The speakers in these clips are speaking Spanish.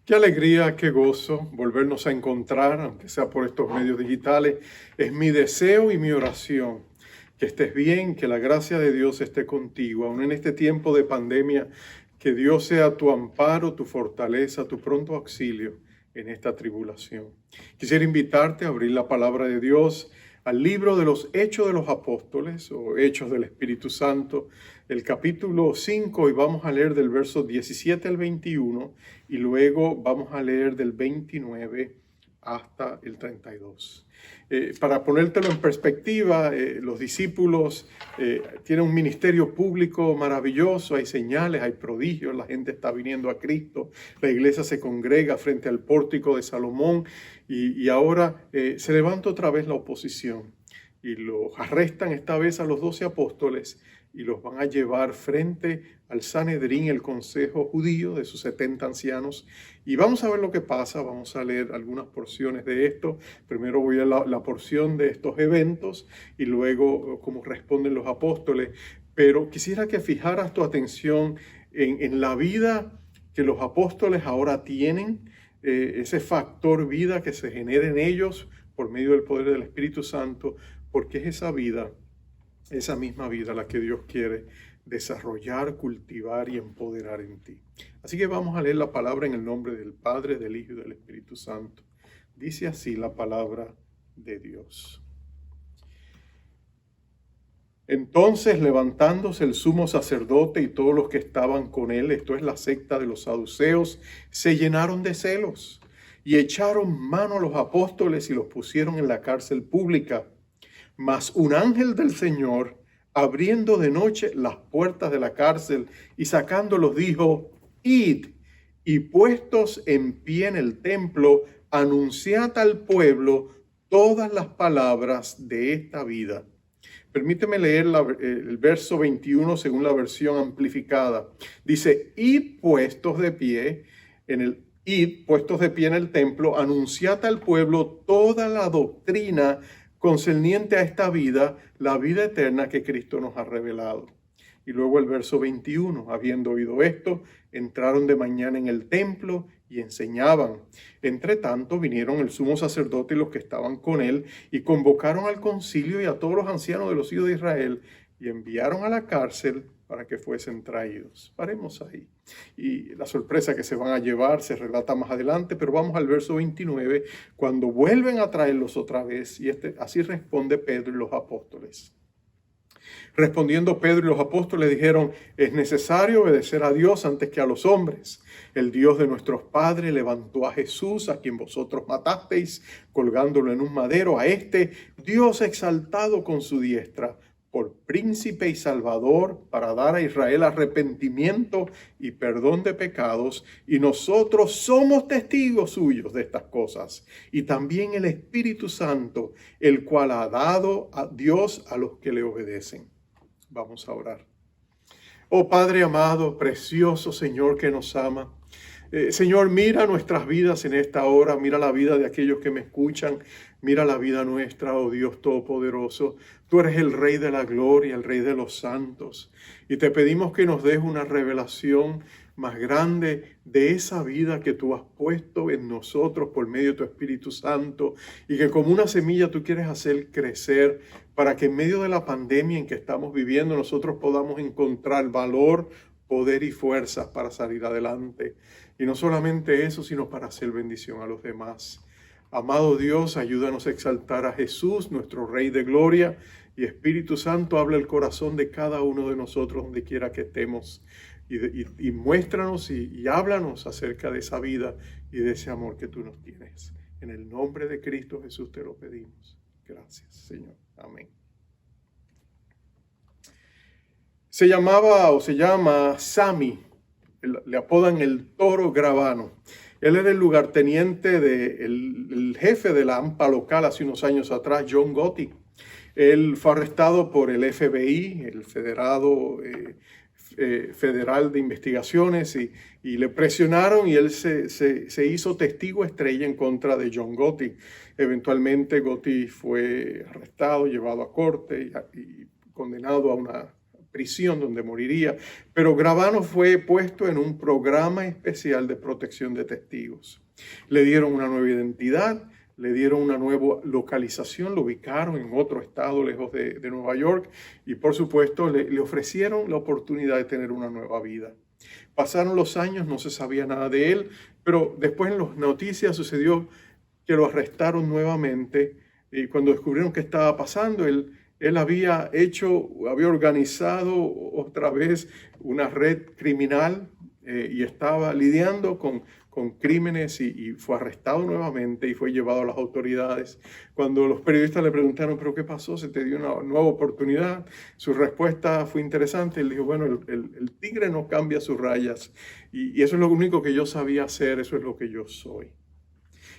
Qué alegría, qué gozo volvernos a encontrar, aunque sea por estos medios digitales. Es mi deseo y mi oración que estés bien, que la gracia de Dios esté contigo, aun en este tiempo de pandemia, que Dios sea tu amparo, tu fortaleza, tu pronto auxilio en esta tribulación. Quisiera invitarte a abrir la palabra de Dios al libro de los Hechos de los Apóstoles o Hechos del Espíritu Santo, el capítulo 5, y vamos a leer del verso 17 al 21 y luego vamos a leer del 29 hasta el 32. Para ponértelo en perspectiva, los discípulos tienen un ministerio público maravilloso, hay señales, hay prodigios, la gente está viniendo a Cristo, la iglesia se congrega frente al pórtico de Salomón y ahora se levanta otra vez la oposición y los arrestan esta vez a los 12 apóstoles y los van a llevar frente al Sanedrín, el consejo judío de sus 70 ancianos. Y vamos a ver lo que pasa, vamos a leer algunas porciones de esto. Primero voy a la porción de estos eventos y luego cómo responden los apóstoles. Pero quisiera que fijaras tu atención en la vida que los apóstoles ahora tienen, ese factor vida que se genera en ellos por medio del poder del Espíritu Santo, porque es esa vida, esa misma vida la que Dios quiere desarrollar, cultivar y empoderar en ti. Así que vamos a leer la palabra en el nombre del Padre, del Hijo y del Espíritu Santo. Dice así la palabra de Dios. Entonces, levantándose el sumo sacerdote y todos los que estaban con él, esto es la secta de los saduceos, se llenaron de celos y echaron mano a los apóstoles y los pusieron en la cárcel pública. Mas un ángel del Señor, abriendo de noche las puertas de la cárcel y sacándolos, dijo: Id, y puestos en pie en el templo, anunciad al pueblo todas las palabras de esta vida. Permíteme leer el verso 21 según la versión amplificada. Dice: Id puestos de pie en el templo, anunciad al pueblo toda la doctrina concerniente a esta vida, la vida eterna que Cristo nos ha revelado. Y luego el verso 21, habiendo oído esto, entraron de mañana en el templo y enseñaban. Entre tanto vinieron el sumo sacerdote y los que estaban con él y convocaron al concilio y a todos los ancianos de los hijos de Israel y enviaron a la cárcel para que fuesen traídos. Paremos ahí. Y la sorpresa que se van a llevar se relata más adelante, pero vamos al verso 29, cuando vuelven a traerlos otra vez, y así responde Pedro y los apóstoles. Respondiendo Pedro y los apóstoles dijeron: es necesario obedecer a Dios antes que a los hombres. El Dios de nuestros padres levantó a Jesús, a quien vosotros matasteis, colgándolo en un madero. A este Dios ha exaltado con su diestra por príncipe y salvador, para dar a Israel arrepentimiento y perdón de pecados, y nosotros somos testigos suyos de estas cosas, y también el Espíritu Santo, el cual ha dado a Dios a los que le obedecen. Vamos a orar. Oh Padre amado, precioso Señor que nos ama, Señor, mira nuestras vidas en esta hora, mira la vida de aquellos que me escuchan, mira la vida nuestra, oh Dios Todopoderoso. Tú eres el Rey de la gloria, el Rey de los santos, y te pedimos que nos des una revelación más grande de esa vida que tú has puesto en nosotros por medio de tu Espíritu Santo, y que como una semilla tú quieres hacer crecer para que en medio de la pandemia en que estamos viviendo nosotros podamos encontrar valor, poder y fuerzas para salir adelante. Y no solamente eso, sino para hacer bendición a los demás. Amado Dios, ayúdanos a exaltar a Jesús, nuestro Rey de gloria, y Espíritu Santo, habla el corazón de cada uno de nosotros donde quiera que estemos. Y muéstranos y háblanos acerca de esa vida y de ese amor que tú nos tienes. En el nombre de Cristo Jesús te lo pedimos. Gracias, Señor. Amén. Se llama Sami, le apodan el Toro Gravano. Él era el lugarteniente del jefe de la AMPA local hace unos años atrás, John Gotti. Él fue arrestado por el FBI, el Federal de Investigaciones, y le presionaron y él se hizo testigo estrella en contra de John Gotti. Eventualmente Gotti fue arrestado, llevado a corte y condenado a una prisión donde moriría, pero Gravano fue puesto en un programa especial de protección de testigos. Le dieron una nueva identidad, le dieron una nueva localización, lo ubicaron en otro estado lejos de Nueva York y por supuesto le ofrecieron la oportunidad de tener una nueva vida. Pasaron los años, no se sabía nada de él, pero después en las noticias sucedió que lo arrestaron nuevamente y cuando descubrieron qué estaba pasando, él había organizado otra vez una red criminal y estaba lidiando con crímenes y fue arrestado nuevamente y fue llevado a las autoridades. Cuando los periodistas le preguntaron, ¿pero qué pasó? ¿Se te dio una nueva oportunidad? Su respuesta fue interesante. Él dijo, bueno, el tigre no cambia sus rayas y eso es lo único que yo sabía hacer, eso es lo que yo soy.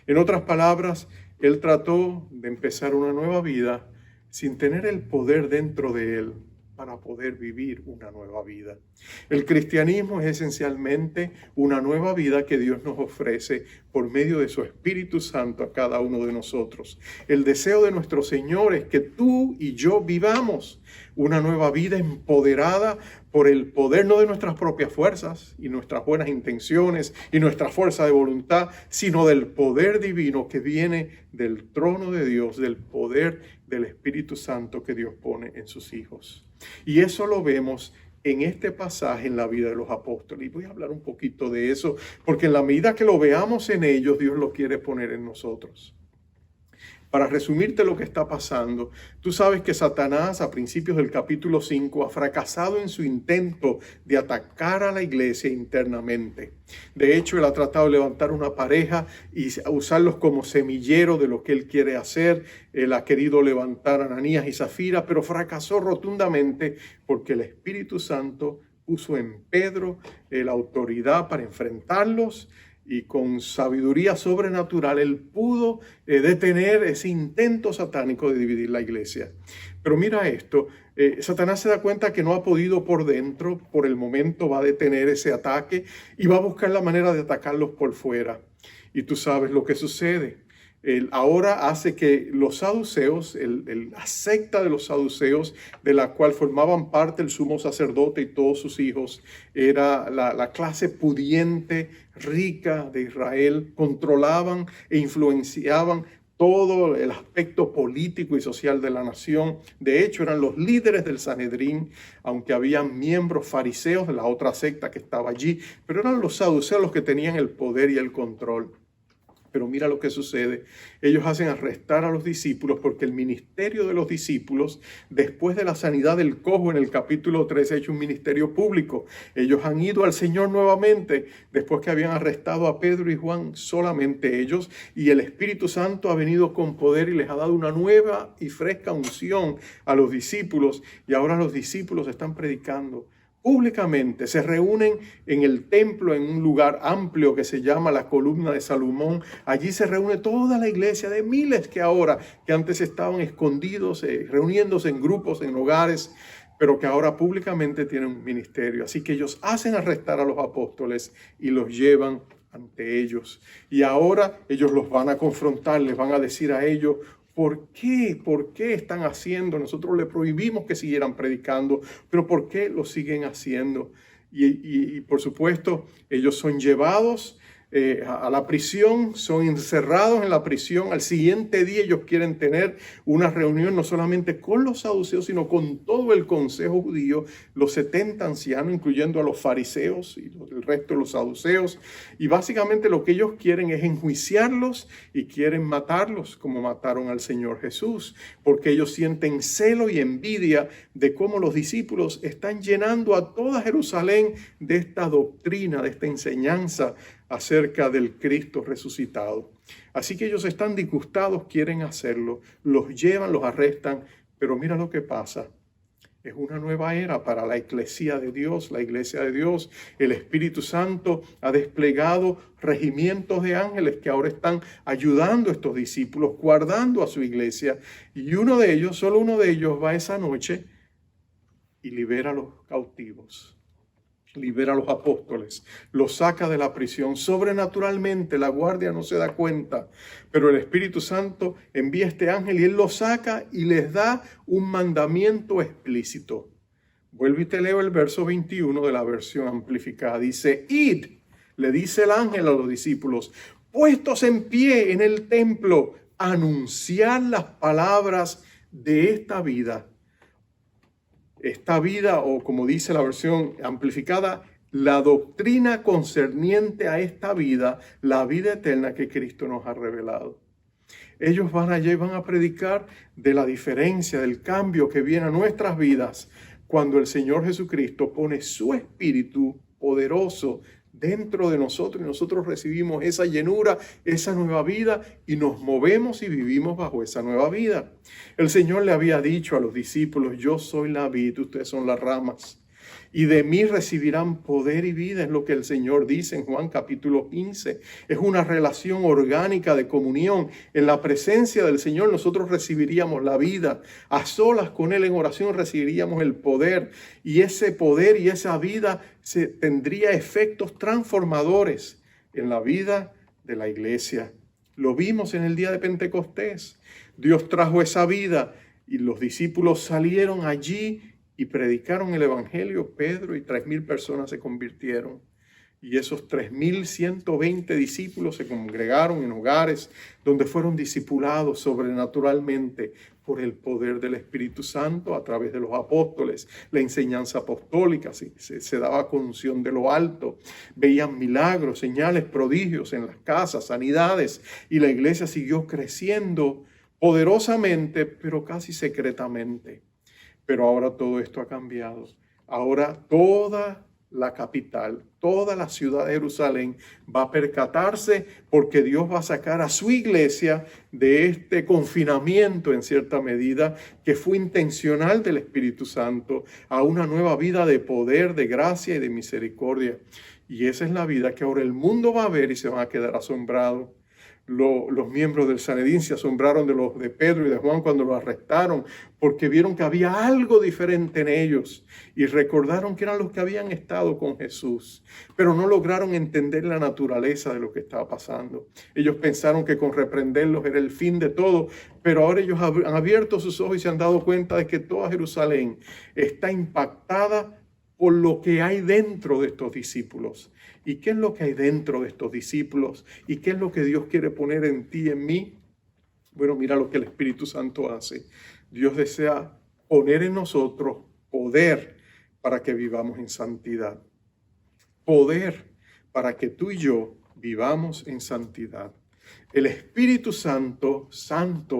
En otras palabras, él trató de empezar una nueva vida sin tener el poder dentro de él para poder vivir una nueva vida. El cristianismo es esencialmente una nueva vida que Dios nos ofrece por medio de su Espíritu Santo a cada uno de nosotros. El deseo de nuestro Señor es que tú y yo vivamos una nueva vida empoderada por el poder no de nuestras propias fuerzas y nuestras buenas intenciones y nuestra fuerza de voluntad, sino del poder divino que viene del trono de Dios, del poder del Espíritu Santo que Dios pone en sus hijos. Y eso lo vemos en este pasaje en la vida de los apóstoles. Y voy a hablar un poquito de eso, porque en la medida que lo veamos en ellos, Dios lo quiere poner en nosotros. Para resumirte lo que está pasando, tú sabes que Satanás a principios del capítulo 5 ha fracasado en su intento de atacar a la iglesia internamente. De hecho, él ha tratado de levantar una pareja y usarlos como semillero de lo que él quiere hacer. Él ha querido levantar a Ananías y Zafira, pero fracasó rotundamente porque el Espíritu Santo puso en Pedro la autoridad para enfrentarlos. Y con sabiduría sobrenatural, él pudo detener ese intento satánico de dividir la iglesia. Pero mira esto, Satanás se da cuenta que no ha podido por dentro, por el momento va a detener ese ataque y va a buscar la manera de atacarlos por fuera. Y tú sabes lo que sucede. Él ahora hace que los saduceos, la secta de los saduceos, de la cual formaban parte el sumo sacerdote y todos sus hijos, era la clase pudiente, rica de Israel, controlaban e influenciaban todo el aspecto político y social de la nación. De hecho, eran los líderes del Sanedrín, aunque había miembros fariseos de la otra secta que estaba allí, pero eran los saduceos los que tenían el poder y el control. Pero mira lo que sucede. Ellos hacen arrestar a los discípulos porque el ministerio de los discípulos, después de la sanidad del cojo en el capítulo 3, ha hecho un ministerio público. Ellos han ido al Señor nuevamente después que habían arrestado a Pedro y Juan, solamente ellos. Y el Espíritu Santo ha venido con poder y les ha dado una nueva y fresca unción a los discípulos. Y ahora los discípulos están predicando públicamente, se reúnen en el templo en un lugar amplio que se llama la Columna de Salomón. Allí se reúne toda la iglesia de miles que antes estaban escondidos, reuniéndose en grupos, en hogares, pero que ahora públicamente tienen un ministerio. Así que ellos hacen arrestar a los apóstoles y los llevan ante ellos. Y ahora ellos los van a confrontar, les van a decir a ellos, ¿por qué? ¿Por qué están haciendo? Nosotros le prohibimos que siguieran predicando, pero ¿por qué lo siguen haciendo? Y por supuesto, ellos son llevados a la prisión, son encerrados en la prisión. Al siguiente día ellos quieren tener una reunión no solamente con los saduceos, sino con todo el consejo judío, los 70 ancianos, incluyendo a los fariseos y el resto de los saduceos. Y básicamente lo que ellos quieren es enjuiciarlos y quieren matarlos como mataron al Señor Jesús, porque ellos sienten celo y envidia de cómo los discípulos están llenando a toda Jerusalén de esta doctrina, de esta enseñanza acerca del Cristo resucitado. Así que ellos están disgustados, quieren hacerlo, los llevan, los arrestan, pero mira lo que pasa. Es una nueva era para la iglesia de Dios, la iglesia de Dios. El Espíritu Santo ha desplegado regimientos de ángeles que ahora están ayudando a estos discípulos, guardando a su iglesia. Y solo uno de ellos va esa noche y libera a los cautivos. Libera a los apóstoles, los saca de la prisión. Sobrenaturalmente la guardia no se da cuenta, pero el Espíritu Santo envía este ángel y él los saca y les da un mandamiento explícito. Vuelvo y te leo el verso 21 de la versión amplificada. Dice, id, le dice el ángel a los discípulos, puestos en pie en el templo, anunciar las palabras de esta vida. Esta vida, o como dice la versión amplificada, la doctrina concerniente a esta vida, la vida eterna que Cristo nos ha revelado. Ellos van allá y van a predicar de la diferencia, del cambio que viene a nuestras vidas cuando el Señor Jesucristo pone su Espíritu poderoso dentro de nosotros y nosotros recibimos esa llenura, esa nueva vida y nos movemos y vivimos bajo esa nueva vida. El Señor le había dicho a los discípulos, yo soy la vid, ustedes son las ramas. Y de mí recibirán poder y vida, es lo que el Señor dice en Juan capítulo 15. Es una relación orgánica de comunión. En la presencia del Señor nosotros recibiríamos la vida. A solas con Él en oración recibiríamos el poder. Y ese poder y esa vida tendría efectos transformadores en la vida de la iglesia. Lo vimos en el día de Pentecostés. Dios trajo esa vida y los discípulos salieron allí y predicaron el evangelio. Pedro y 3,000 personas se convirtieron. Y esos 3,120 discípulos se congregaron en hogares donde fueron discipulados sobrenaturalmente por el poder del Espíritu Santo a través de los apóstoles. La enseñanza apostólica se daba con unción de lo alto. Veían milagros, señales, prodigios en las casas, sanidades. Y la iglesia siguió creciendo poderosamente, pero casi secretamente. Pero ahora todo esto ha cambiado. Ahora toda la capital, toda la ciudad de Jerusalén va a percatarse porque Dios va a sacar a su iglesia de este confinamiento en cierta medida que fue intencional del Espíritu Santo a una nueva vida de poder, de gracia y de misericordia. Y esa es la vida que ahora el mundo va a ver y se van a quedar asombrados. Los miembros del Sanedrín se asombraron de Pedro y de Juan cuando los arrestaron porque vieron que había algo diferente en ellos y recordaron que eran los que habían estado con Jesús, pero no lograron entender la naturaleza de lo que estaba pasando. Ellos pensaron que con reprenderlos era el fin de todo, pero ahora ellos han abierto sus ojos y se han dado cuenta de que toda Jerusalén está impactada por lo que hay dentro de estos discípulos. ¿Y qué es lo que hay dentro de estos discípulos? ¿Y qué es lo que Dios quiere poner en ti y en mí? Bueno, mira lo que el Espíritu Santo hace. Dios desea poner en nosotros poder para que vivamos en santidad. Poder para que tú y yo vivamos en santidad. El Espíritu Santo,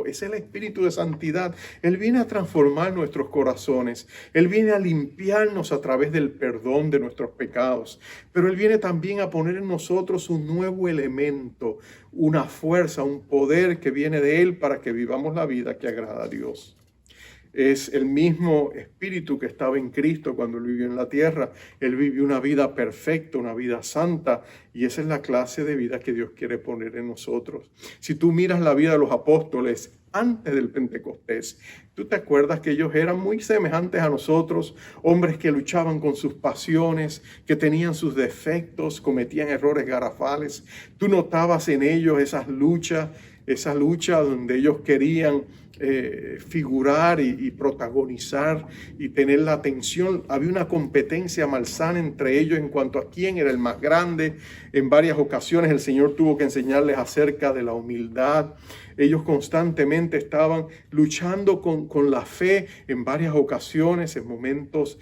es el Espíritu de santidad. Él viene a transformar nuestros corazones. Él viene a limpiarnos a través del perdón de nuestros pecados. Pero Él viene también a poner en nosotros un nuevo elemento, una fuerza, un poder que viene de Él para que vivamos la vida que agrada a Dios. Es el mismo Espíritu que estaba en Cristo cuando Él vivió en la tierra. Él vivió una vida perfecta, una vida santa, y esa es la clase de vida que Dios quiere poner en nosotros. Si tú miras la vida de los apóstoles antes del Pentecostés, tú te acuerdas que ellos eran muy semejantes a nosotros, hombres que luchaban con sus pasiones, que tenían sus defectos, cometían errores garrafales. Tú notabas en ellos esa lucha donde ellos querían figurar y protagonizar y tener la atención. Había una competencia malsana entre ellos en cuanto a quién era el más grande. En varias ocasiones el Señor tuvo que enseñarles acerca de la humildad. Ellos constantemente estaban luchando con la fe en varias ocasiones, en momentos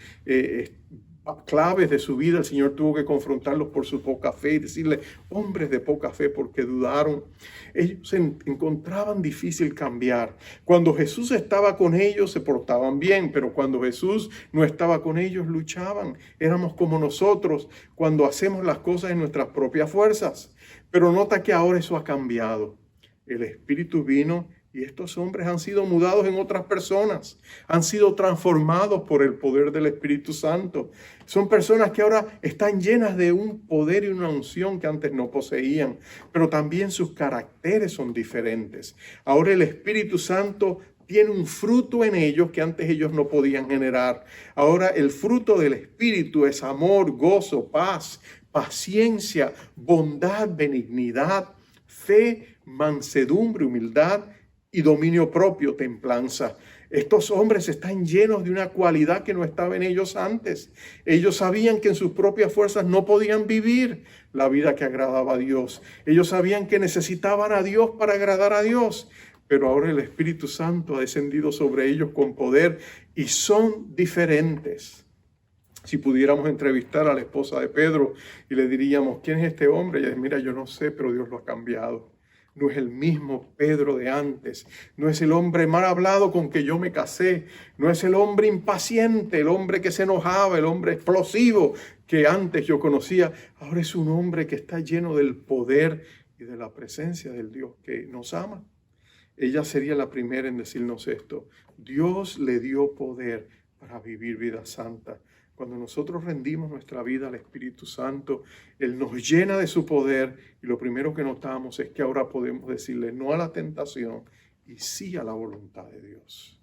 claves de su vida. El Señor tuvo que confrontarlos por su poca fe y decirle, hombres de poca fe, porque dudaron. Ellos se encontraban difícil cambiar. Cuando Jesús estaba con ellos se portaban bien, pero cuando Jesús no estaba con ellos luchaban. Éramos como nosotros cuando hacemos las cosas en nuestras propias fuerzas. Pero nota que ahora eso ha cambiado. El Espíritu vino y estos hombres han sido mudados en otras personas, han sido transformados por el poder del Espíritu Santo. Son personas que ahora están llenas de un poder y una unción que antes no poseían, pero también sus caracteres son diferentes. Ahora el Espíritu Santo tiene un fruto en ellos que antes ellos no podían generar. Ahora el fruto del Espíritu es amor, gozo, paz, paciencia, bondad, benignidad, fe, mansedumbre, humildad y dominio propio, templanza. Estos hombres están llenos de una cualidad que no estaba en ellos antes. Ellos sabían que en sus propias fuerzas no podían vivir la vida que agradaba a Dios. Ellos sabían que necesitaban a Dios para agradar a Dios. Pero ahora el Espíritu Santo ha descendido sobre ellos con poder y son diferentes. Si pudiéramos entrevistar a la esposa de Pedro y le diríamos, ¿quién es este hombre? Y ella dice, mira, yo no sé, pero Dios lo ha cambiado. No es el mismo Pedro de antes. No es el hombre mal hablado con que yo me casé. No es el hombre impaciente, el hombre que se enojaba, el hombre explosivo que antes yo conocía. Ahora es un hombre que está lleno del poder y de la presencia del Dios que nos ama. Ella sería la primera en decirnos esto. Dios le dio poder para vivir vida santa. Cuando nosotros rendimos nuestra vida al Espíritu Santo, Él nos llena de su poder y lo primero que notamos es que ahora podemos decirle no a la tentación y sí a la voluntad de Dios.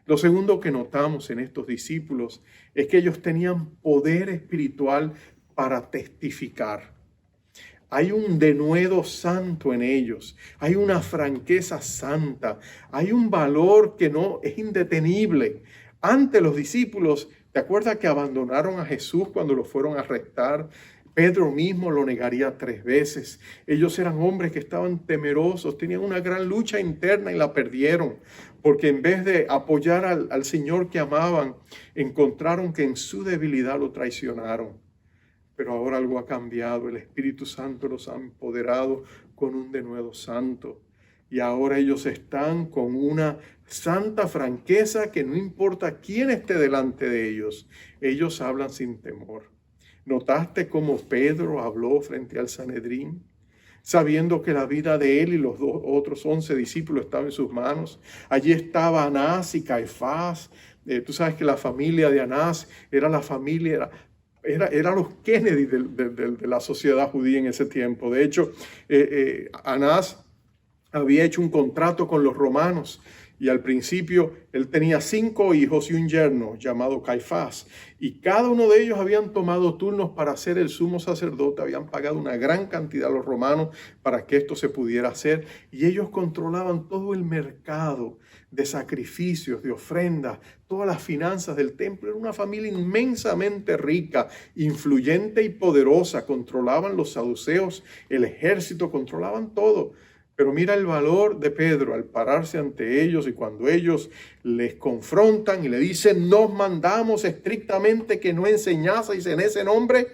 Lo segundo que notamos en estos discípulos es que ellos tenían poder espiritual para testificar. Hay un denuedo santo en ellos, hay una franqueza santa, hay un valor que no es indetenible. Ante los discípulos, ¿te acuerdas que abandonaron a Jesús cuando lo fueron a arrestar? Pedro mismo lo negaría 3 veces. Ellos eran hombres que estaban temerosos, tenían una gran lucha interna y la perdieron, porque en vez de apoyar al Señor que amaban, encontraron que en su debilidad lo traicionaron. Pero ahora algo ha cambiado, el Espíritu Santo los ha empoderado con un denuedo santo. Y ahora ellos están con una santa franqueza que no importa quién esté delante de ellos, ellos hablan sin temor. ¿Notaste cómo Pedro habló frente al Sanedrín? Sabiendo que la vida de él y los otros 11 discípulos estaban en sus manos. Allí estaba Anás y Caifás. Tú sabes que la familia de Anás era la familia... Era los Kennedy de la sociedad judía en ese tiempo. De hecho, Anás había hecho un contrato con los romanos y al principio él tenía 5 hijos y un yerno llamado Caifás. Y cada uno de ellos habían tomado turnos para ser el sumo sacerdote, habían pagado una gran cantidad a los romanos para que esto se pudiera hacer. Y ellos controlaban todo el mercado de sacrificios, de ofrendas, todas las finanzas del templo. Era una familia inmensamente rica, influyente y poderosa. Controlaban los saduceos, el ejército, controlaban todo. Pero mira el valor de Pedro al pararse ante ellos y cuando ellos les confrontan y le dicen, nos mandamos estrictamente que no enseñaseis en ese nombre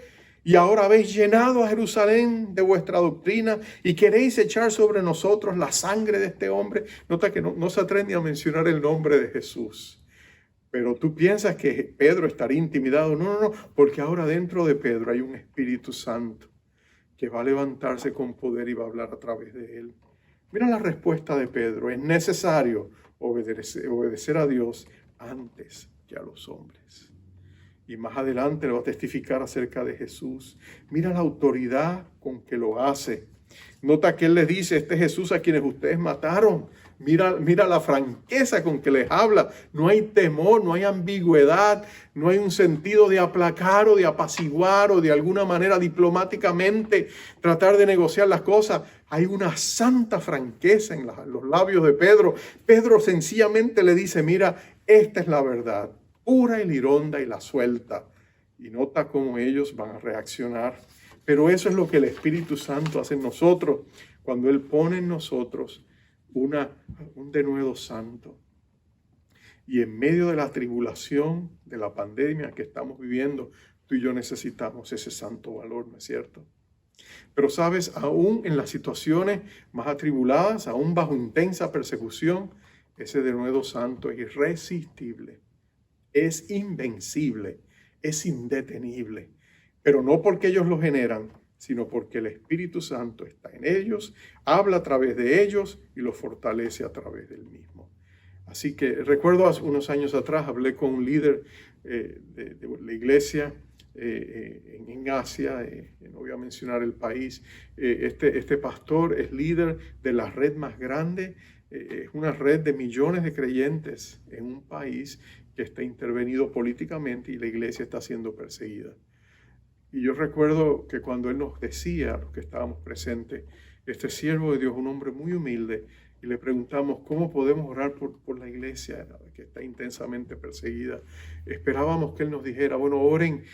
y ahora habéis llenado a Jerusalén de vuestra doctrina y queréis echar sobre nosotros la sangre de este hombre. Nota que no se atreven a mencionar el nombre de Jesús. Pero tú piensas que Pedro estaría intimidado. No, porque ahora dentro de Pedro hay un Espíritu Santo que va a levantarse con poder y va a hablar a través de él. Mira la respuesta de Pedro. Es necesario obedecer a Dios antes que a los hombres. Y más adelante le va a testificar acerca de Jesús. Mira la autoridad con que lo hace. Nota que él les dice, este Jesús a quienes ustedes mataron. Mira la franqueza con que les habla. No hay temor, no hay ambigüedad, no hay un sentido de aplacar o de apaciguar o de alguna manera diplomáticamente tratar de negociar las cosas. Hay una santa franqueza en los labios de Pedro. Pedro sencillamente le dice, mira, esta es la verdad, pura y lironda y la suelta. Y nota cómo ellos van a reaccionar. Pero eso es lo que el Espíritu Santo hace en nosotros, cuando Él pone en nosotros un denuedo santo. Y en medio de la tribulación, de la pandemia que estamos viviendo, tú y yo necesitamos ese santo valor, ¿no es cierto? Pero sabes, aún en las situaciones más atribuladas, aún bajo intensa persecución, ese denuedo santo es irresistible, es invencible, es indetenible. Pero no porque ellos lo generan, sino porque el Espíritu Santo está en ellos, habla a través de ellos y los fortalece a través del mismo. Así que recuerdo hace unos años atrás, hablé con un líder de la iglesia en Asia, no voy a mencionar el país. Este pastor es líder de la red más grande, es una red de millones de creyentes en un país que está intervenido políticamente y la iglesia está siendo perseguida. Y yo recuerdo que cuando él nos decía, a los que estábamos presentes, este siervo de Dios, un hombre muy humilde, y le preguntamos cómo podemos orar por la iglesia que está intensamente perseguida. Esperábamos que él nos dijera, bueno, oren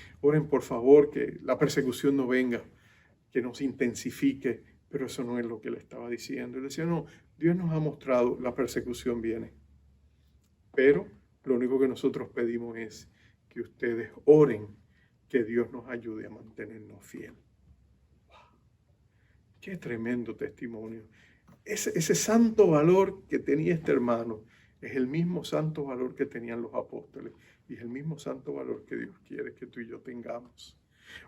por favor, que la persecución no venga, que nos intensifique, pero eso no es lo que él estaba diciendo. Él decía, no, Dios nos ha mostrado, la persecución viene, pero lo único que nosotros pedimos es que ustedes oren, que Dios nos ayude a mantenernos fieles. ¡Wow! ¡Qué tremendo testimonio! Ese santo valor que tenía este hermano es el mismo santo valor que tenían los apóstoles y es el mismo santo valor que Dios quiere que tú y yo tengamos.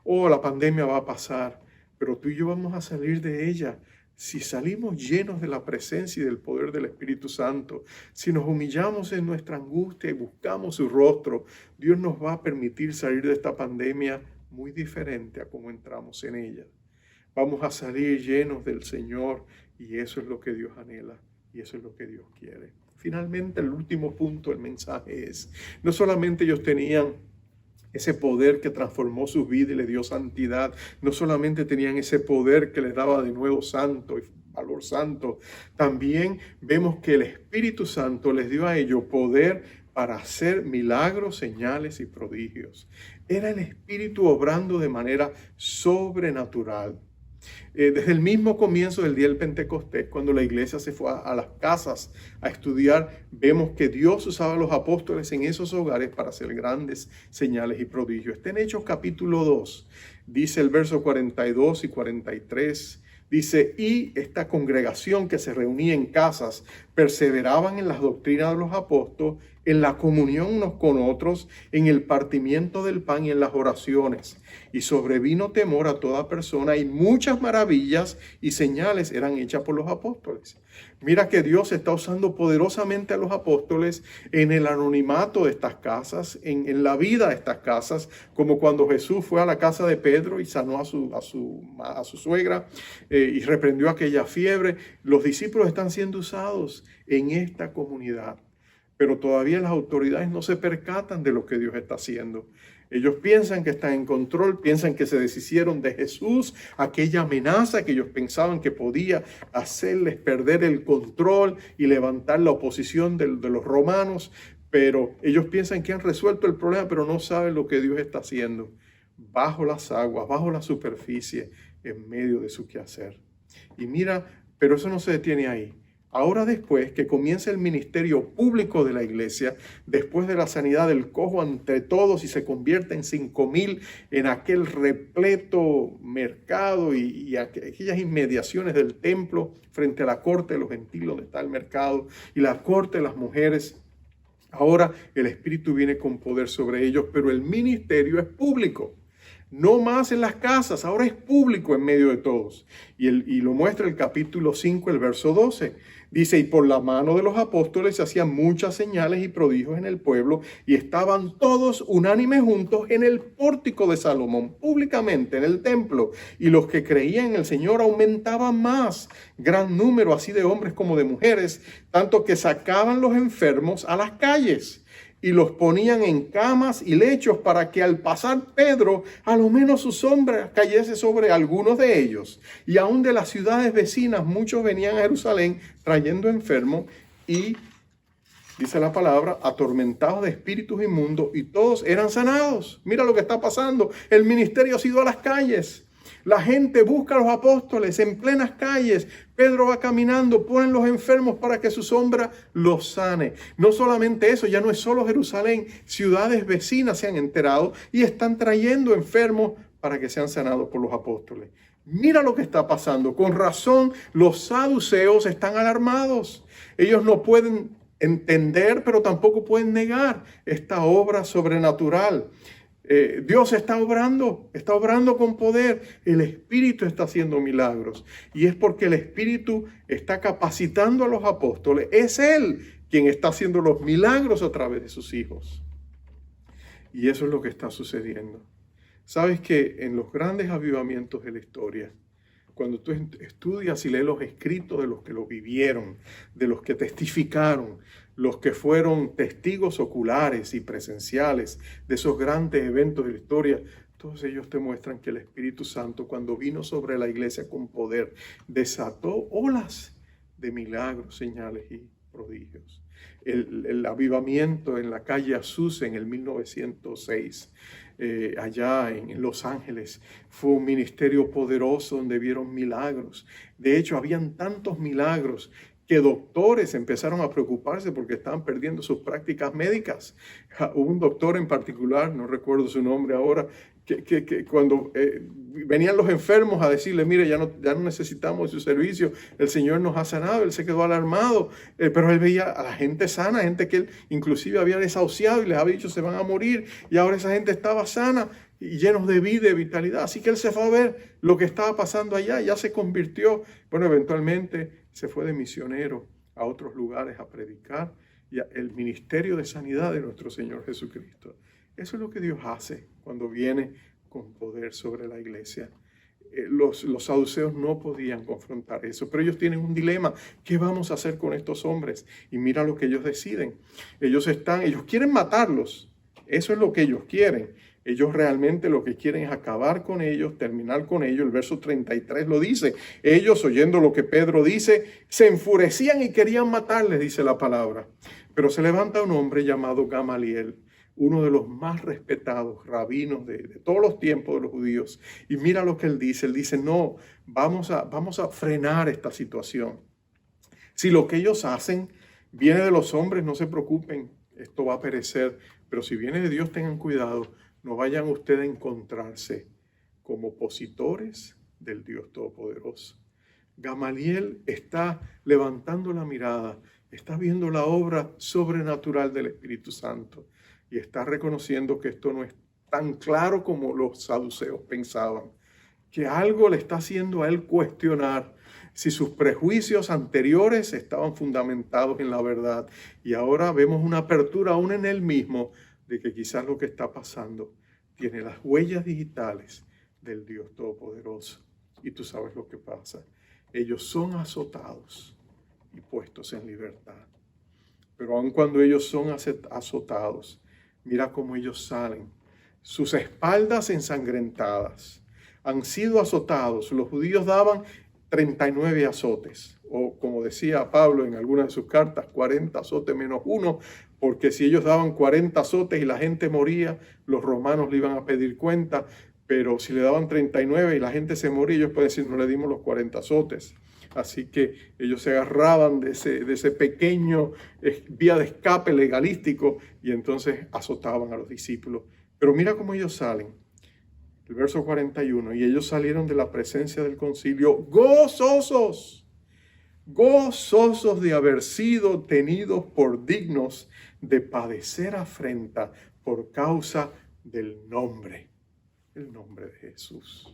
Oh, la pandemia va a pasar, pero tú y yo vamos a salir de ella si salimos llenos de la presencia y del poder del Espíritu Santo. Si nos humillamos en nuestra angustia y buscamos su rostro, Dios nos va a permitir salir de esta pandemia muy diferente a como entramos en ella. Vamos a salir llenos del Señor y eso es lo que Dios anhela y eso es lo que Dios quiere. Finalmente, el último punto del mensaje es, no solamente ellos tenían ese poder que transformó su vida y le dio santidad, no solamente tenían ese poder que les daba de nuevo santo y valor santo, también vemos que el Espíritu Santo les dio a ellos poder para hacer milagros, señales y prodigios. Era el Espíritu obrando de manera sobrenatural. Desde el mismo comienzo del día del Pentecostés, cuando la iglesia se fue a las casas a estudiar, vemos que Dios usaba a los apóstoles en esos hogares para hacer grandes señales y prodigios. Está en Hechos capítulo 2, dice el verso 42 y 43, dice, y esta congregación que se reunía en casas perseveraban en las doctrinas de los apóstoles, en la comunión unos con otros, en el partimiento del pan y en las oraciones. Y sobrevino temor a toda persona y muchas maravillas y señales eran hechas por los apóstoles. Mira que Dios está usando poderosamente a los apóstoles en el anonimato de estas casas, en la vida de estas casas, como cuando Jesús fue a la casa de Pedro y sanó a su suegra y reprendió aquella fiebre. Los discípulos están siendo usados en esta comunidad. Pero todavía las autoridades no se percatan de lo que Dios está haciendo. Ellos piensan que están en control, piensan que se deshicieron de Jesús, aquella amenaza que ellos pensaban que podía hacerles perder el control y levantar la oposición de los romanos. Pero ellos piensan que han resuelto el problema, pero no saben lo que Dios está haciendo bajo las aguas, bajo la superficie, en medio de su quehacer. Y mira, pero eso no se detiene ahí. Ahora después que comienza el ministerio público de la iglesia, después de la sanidad del cojo ante todos y se convierte en 5,000 en aquel repleto mercado y aquellas inmediaciones del templo frente a la corte de los gentiles donde está el mercado y la corte de las mujeres. Ahora el Espíritu viene con poder sobre ellos, pero el ministerio es público. No más en las casas, ahora es público en medio de todos. Y lo muestra el capítulo 5, el verso 12. Dice, y por la mano de los apóstoles se hacían muchas señales y prodigios en el pueblo, y estaban todos unánimes juntos en el pórtico de Salomón, públicamente en el templo. Y los que creían en el Señor aumentaban más, gran número así de hombres como de mujeres, tanto que sacaban los enfermos a las calles y los ponían en camas y lechos para que al pasar Pedro, a lo menos su sombra cayese sobre algunos de ellos. Y aún de las ciudades vecinas, muchos venían a Jerusalén trayendo enfermos y, dice la palabra, atormentados de espíritus inmundos, y todos eran sanados. Mira lo que está pasando. El ministerio ha sido a las calles. La gente busca a los apóstoles en plenas calles. Pedro va caminando, ponen los enfermos para que su sombra los sane. No solamente eso, ya no es solo Jerusalén, ciudades vecinas se han enterado y están trayendo enfermos para que sean sanados por los apóstoles. Mira lo que está pasando. Con razón, los saduceos están alarmados. Ellos no pueden entender, pero tampoco pueden negar esta obra sobrenatural. Dios está obrando con poder. El Espíritu está haciendo milagros. Y es porque el Espíritu está capacitando a los apóstoles. Es Él quien está haciendo los milagros a través de sus hijos. Y eso es lo que está sucediendo. Sabes que en los grandes avivamientos de la historia, cuando tú estudias y lees los escritos de los que lo vivieron, de los que testificaron, los que fueron testigos oculares y presenciales de esos grandes eventos de la historia, todos ellos te muestran que el Espíritu Santo, cuando vino sobre la iglesia con poder, desató olas de milagros, señales y prodigios. El avivamiento en la calle Azusa en el 1906, allá en Los Ángeles, fue un ministerio poderoso donde vieron milagros. De hecho, habían tantos milagros que doctores empezaron a preocuparse porque estaban perdiendo sus prácticas médicas. Hubo un doctor en particular, no recuerdo su nombre ahora, que cuando venían los enfermos a decirle, mire, ya no necesitamos su servicio, el Señor nos ha sanado, él se quedó alarmado, pero él veía a la gente sana, gente que él inclusive había desahuciado y les había dicho se van a morir, y ahora esa gente estaba sana y llenos de vida y vitalidad. Así que él se fue a ver lo que estaba pasando allá, ya se convirtió, bueno, eventualmente se fue de misionero a otros lugares a predicar y el ministerio de sanidad de nuestro Señor Jesucristo. Eso es lo que Dios hace cuando viene con poder sobre la iglesia. Los saduceos no podían confrontar eso, pero ellos tienen un dilema. ¿Qué vamos a hacer con estos hombres? Y mira lo que ellos deciden. Ellos quieren matarlos. Eso es lo que ellos quieren. Ellos realmente lo que quieren es acabar con ellos, terminar con ellos. El verso 33 lo dice. Ellos, oyendo lo que Pedro dice, se enfurecían y querían matarles, dice la palabra. Pero se levanta un hombre llamado Gamaliel, uno de los más respetados rabinos de todos los tiempos de los judíos. Y mira lo que él dice. Él dice, no, vamos a frenar esta situación. Si lo que ellos hacen viene de los hombres, no se preocupen, esto va a perecer. Pero si viene de Dios, tengan cuidado. No vayan ustedes a encontrarse como opositores del Dios Todopoderoso. Gamaliel está levantando la mirada, está viendo la obra sobrenatural del Espíritu Santo y está reconociendo que esto no es tan claro como los saduceos pensaban, que algo le está haciendo a él cuestionar si sus prejuicios anteriores estaban fundamentados en la verdad. Y ahora vemos una apertura aún en él mismo de que quizás lo que está pasando tiene las huellas digitales del Dios Todopoderoso. Y tú sabes lo que pasa. Ellos son azotados y puestos en libertad. Pero aun cuando ellos son azotados, mira cómo ellos salen. Sus espaldas ensangrentadas. Han sido azotados. Los judíos daban 39 azotes. O como decía Pablo en alguna de sus cartas, 40 azotes menos uno. Porque si ellos daban 40 azotes y la gente moría, los romanos le iban a pedir cuenta. Pero si le daban 39 y la gente se moría, ellos pueden decir, no le dimos los 40 azotes. Así que ellos se agarraban de ese pequeño vía de escape legalístico y entonces azotaban a los discípulos. Pero mira cómo ellos salen. El verso 41, y ellos salieron de la presencia del concilio gozosos de haber sido tenidos por dignos de padecer afrenta por causa del nombre, el nombre de Jesús.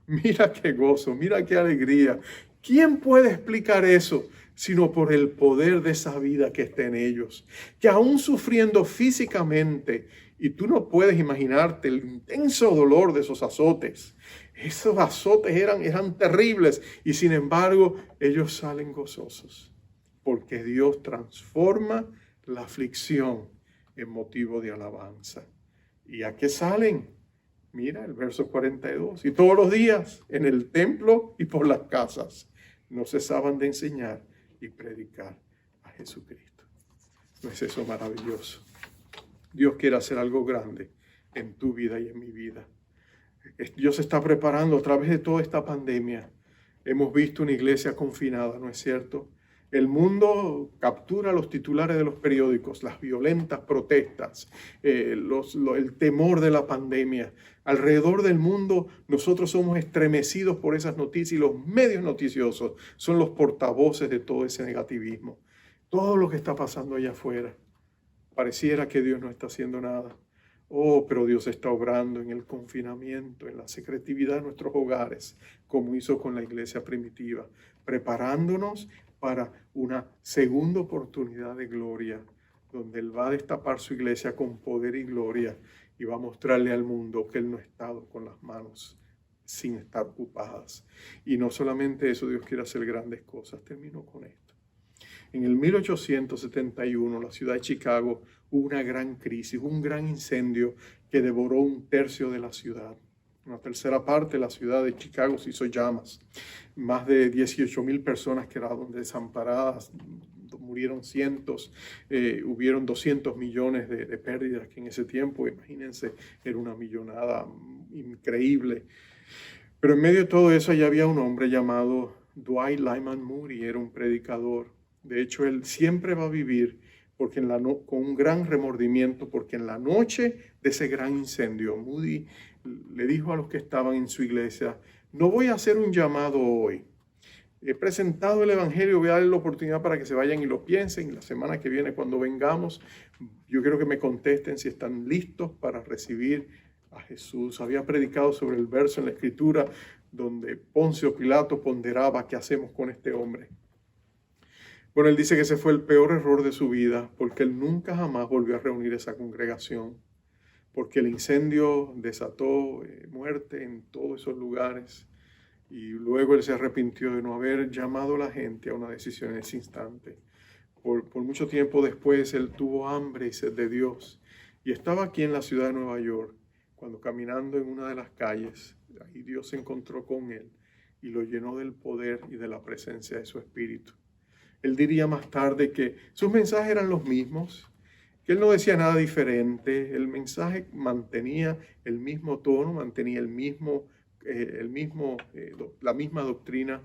Mira qué gozo, mira qué alegría. ¿Quién puede explicar eso sino por el poder de esa vida que está en ellos? Que aún sufriendo físicamente, y tú no puedes imaginarte el intenso dolor de esos azotes. Esos azotes eran terribles y sin embargo ellos salen gozosos porque Dios transforma la aflicción en motivo de alabanza. ¿Y a qué salen? Mira el verso 42. Y todos los días en el templo y por las casas no cesaban de enseñar y predicar a Jesucristo. ¿No es eso maravilloso? Dios quiere hacer algo grande en tu vida y en mi vida. Dios está preparando a través de toda esta pandemia. Hemos visto una iglesia confinada, ¿no es cierto? El mundo captura los titulares de los periódicos, las violentas protestas, el temor de la pandemia. Alrededor del mundo nosotros somos estremecidos por esas noticias y los medios noticiosos son los portavoces de todo ese negativismo. Todo lo que está pasando allá afuera. Pareciera que Dios no está haciendo nada. Oh, pero Dios está obrando en el confinamiento, en la secretividad de nuestros hogares, como hizo con la iglesia primitiva, preparándonos para una segunda oportunidad de gloria, donde Él va a destapar su iglesia con poder y gloria y va a mostrarle al mundo que Él no ha estado con las manos sin estar ocupadas. Y no solamente eso, Dios quiere hacer grandes cosas. Termino con esto. En el 1871, la ciudad de Chicago, hubo una gran crisis, un gran incendio que devoró 1/3 de la ciudad. Una tercera parte de la ciudad de Chicago se hizo llamas. Más de 18,000 personas quedaron desamparadas, murieron cientos, hubieron 200 millones de pérdidas que en ese tiempo, imagínense, era una millonada increíble. Pero en medio de todo eso, allá había un hombre llamado Dwight Lyman Moody, era un predicador. De hecho, él siempre va a vivir porque con un gran remordimiento, porque en la noche de ese gran incendio, Moody le dijo a los que estaban en su iglesia: no voy a hacer un llamado hoy. He presentado el evangelio, voy a darle la oportunidad para que se vayan y lo piensen. Y la semana que viene, cuando vengamos, yo quiero que me contesten si están listos para recibir a Jesús. Había predicado sobre el verso en la Escritura donde Poncio Pilato ponderaba qué hacemos con este hombre. Bueno, él dice que ese fue el peor error de su vida, porque él nunca jamás volvió a reunir esa congregación, porque el incendio desató muerte en todos esos lugares, y luego él se arrepintió de no haber llamado a la gente a una decisión en ese instante. Por mucho tiempo después él tuvo hambre y sed de Dios, y estaba aquí en la ciudad de Nueva York, cuando caminando en una de las calles, ahí Dios se encontró con él y lo llenó del poder y de la presencia de su Espíritu. Él diría más tarde que sus mensajes eran los mismos, que él no decía nada diferente. El mensaje mantenía el mismo tono, mantenía la misma doctrina,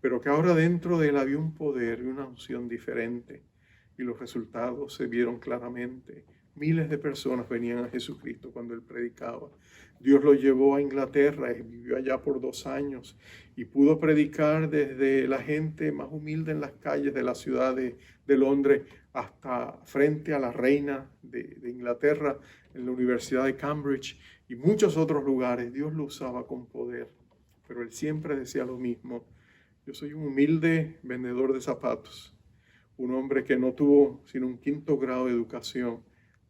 pero que ahora dentro de él había un poder y una unción diferente. Y los resultados se vieron claramente. Miles de personas venían a Jesucristo cuando él predicaba. Dios lo llevó a Inglaterra y vivió allá por 2 años y pudo predicar desde la gente más humilde en las calles de la ciudad de Londres hasta frente a la reina de Inglaterra en la Universidad de Cambridge y muchos otros lugares. Dios lo usaba con poder, pero él siempre decía lo mismo: yo soy un humilde vendedor de zapatos, un hombre que no tuvo sino un 5º grado de educación.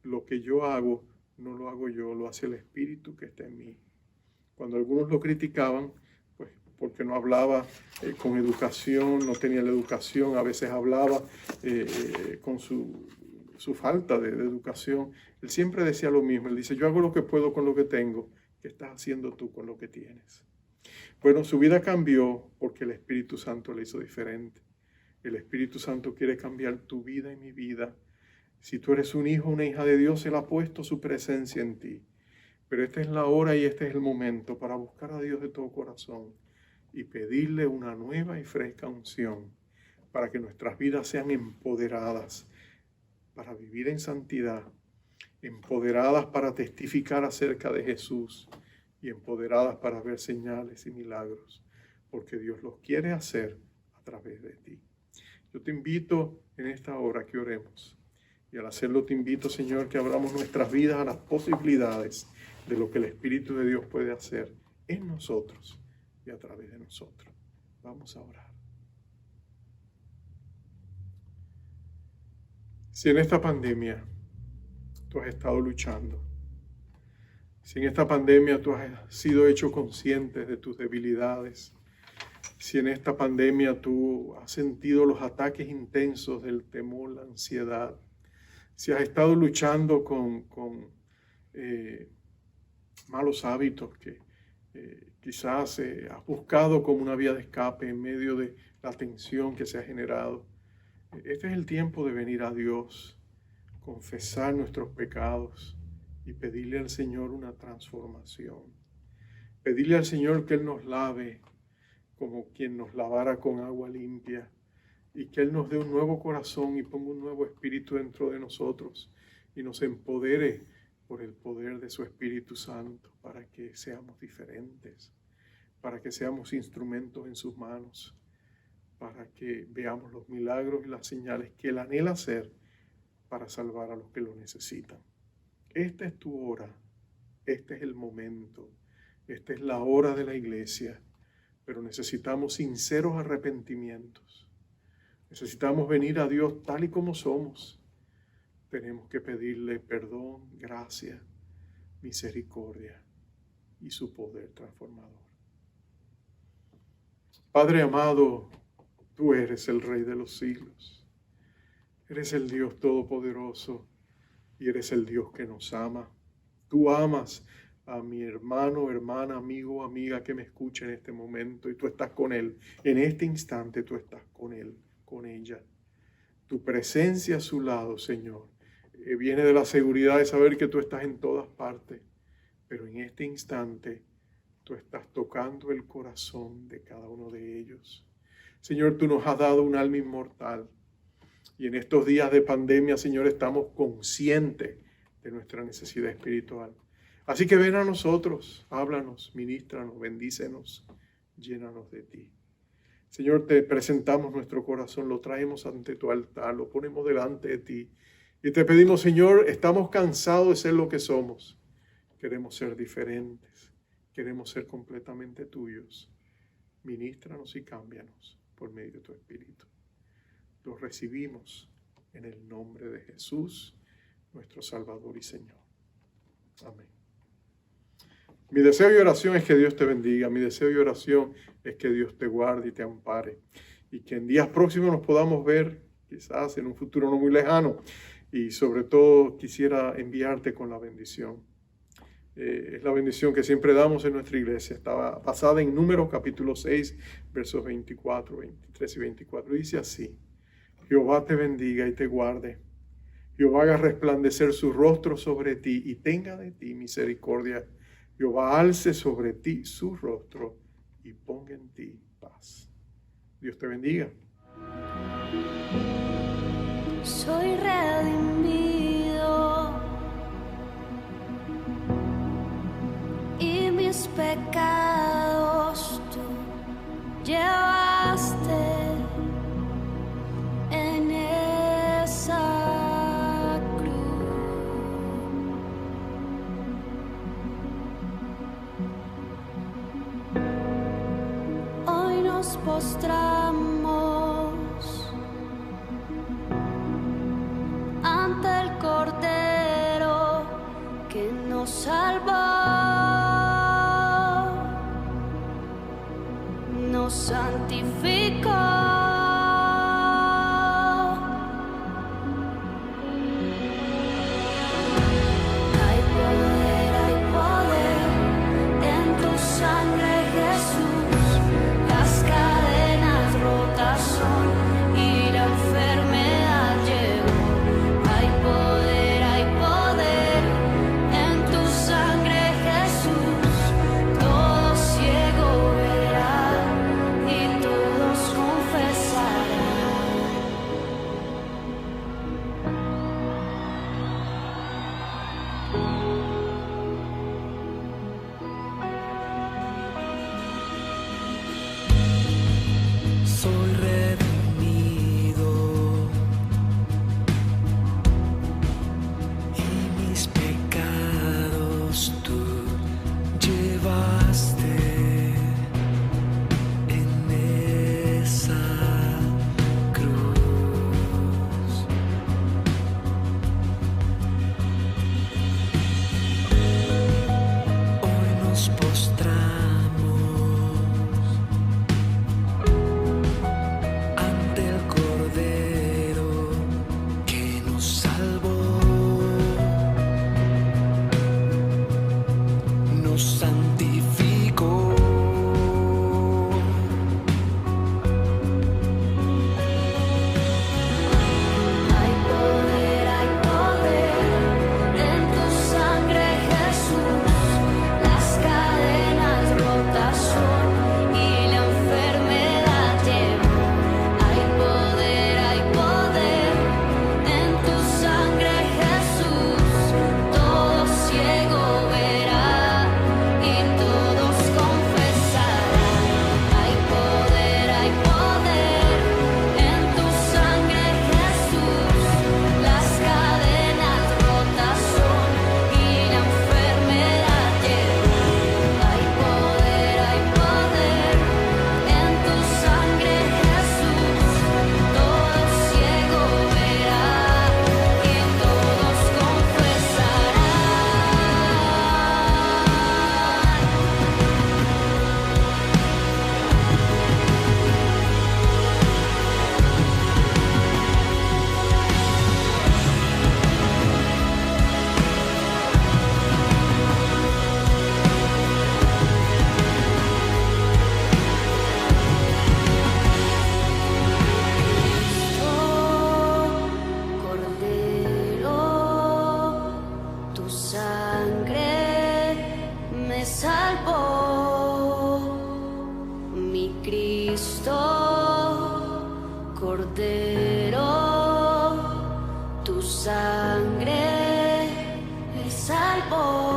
Lo que yo hago, no lo hago yo, lo hace el Espíritu que está en mí. Cuando algunos lo criticaban, pues porque no hablaba con educación, no tenía la educación, a veces hablaba con su falta de educación, él siempre decía lo mismo. Él dice: yo hago lo que puedo con lo que tengo, ¿qué estás haciendo tú con lo que tienes? Bueno, su vida cambió porque el Espíritu Santo le hizo diferente. El Espíritu Santo quiere cambiar tu vida y mi vida. Si tú eres un hijo o una hija de Dios, Él ha puesto su presencia en ti. Pero esta es la hora y este es el momento para buscar a Dios de todo corazón y pedirle una nueva y fresca unción para que nuestras vidas sean empoderadas para vivir en santidad, empoderadas para testificar acerca de Jesús y empoderadas para ver señales y milagros, porque Dios los quiere hacer a través de ti. Yo te invito en esta hora que oremos. Y al hacerlo te invito, Señor, que abramos nuestras vidas a las posibilidades de lo que el Espíritu de Dios puede hacer en nosotros y a través de nosotros. Vamos a orar. Si en esta pandemia tú has estado luchando, si en esta pandemia tú has sido hecho consciente de tus debilidades, si en esta pandemia tú has sentido los ataques intensos del temor, la ansiedad, si has estado luchando con malos hábitos que quizás has buscado como una vía de escape en medio de la tensión que se ha generado, este es el tiempo de venir a Dios, confesar nuestros pecados y pedirle al Señor una transformación. Pedirle al Señor que Él nos lave como quien nos lavara con agua limpia, y que Él nos dé un nuevo corazón y ponga un nuevo espíritu dentro de nosotros y nos empodere por el poder de su Espíritu Santo para que seamos diferentes, para que seamos instrumentos en sus manos, para que veamos los milagros y las señales que Él anhela hacer para salvar a los que lo necesitan. Esta es tu hora, este es el momento, esta es la hora de la iglesia, pero necesitamos sinceros arrepentimientos. Necesitamos venir a Dios tal y como somos. Tenemos que pedirle perdón, gracia, misericordia y su poder transformador. Padre amado, tú eres el Rey de los siglos. Eres el Dios todopoderoso y eres el Dios que nos ama. Tú amas a mi hermano, hermana, amigo, amiga que me escucha en este momento y tú estás con él. En este instante tú estás con él, con ella. Tu presencia a su lado, Señor, viene de la seguridad de saber que tú estás en todas partes. Pero en este instante tú estás tocando el corazón de cada uno de ellos. Señor, tú nos has dado un alma inmortal. Y en estos días de pandemia, Señor, estamos conscientes de nuestra necesidad espiritual. Así que ven a nosotros, háblanos, ministranos, bendícenos, llénanos de ti. Señor, te presentamos nuestro corazón, lo traemos ante tu altar, lo ponemos delante de ti. Y te pedimos, Señor, estamos cansados de ser lo que somos. Queremos ser diferentes, queremos ser completamente tuyos. Ministranos y cámbianos por medio de tu Espíritu. Los recibimos en el nombre de Jesús, nuestro Salvador y Señor. Amén. Mi deseo y oración es que Dios te bendiga. Mi deseo y oración es que Dios te guarde y te ampare. Y que en días próximos nos podamos ver, quizás en un futuro no muy lejano. Y sobre todo quisiera enviarte con la bendición. Es la bendición que siempre damos en nuestra iglesia. Estaba basada en Números capítulo 6, versos 24, 23 y 24. Dice así: Jehová te bendiga y te guarde. Jehová haga resplandecer su rostro sobre ti y tenga de ti misericordia. Jehová alce sobre ti su rostro y ponga en ti paz. Dios te bendiga. Soy redimido y mis pecados tú llevaste en esa cruz. Hoy nos postramos ante el Cordero que nos salvó, nos santificó. Y Cordero, tu sangre me salvó.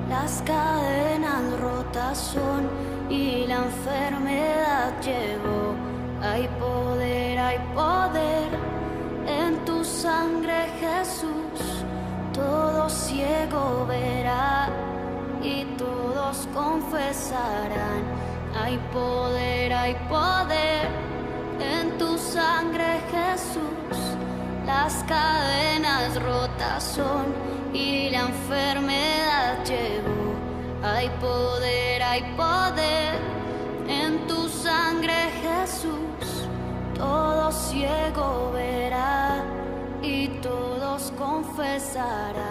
Las cadenas rotas son y la enfermedad llegó. Hay poder en tu sangre, Jesús. Todo ciego verá y todos confesarán. Hay poder en tu sangre, Jesús. Las cadenas rotas son y la enfermedad llegó. Hay poder en tu sangre, Jesús. Todo ciego verá y todos confesarán.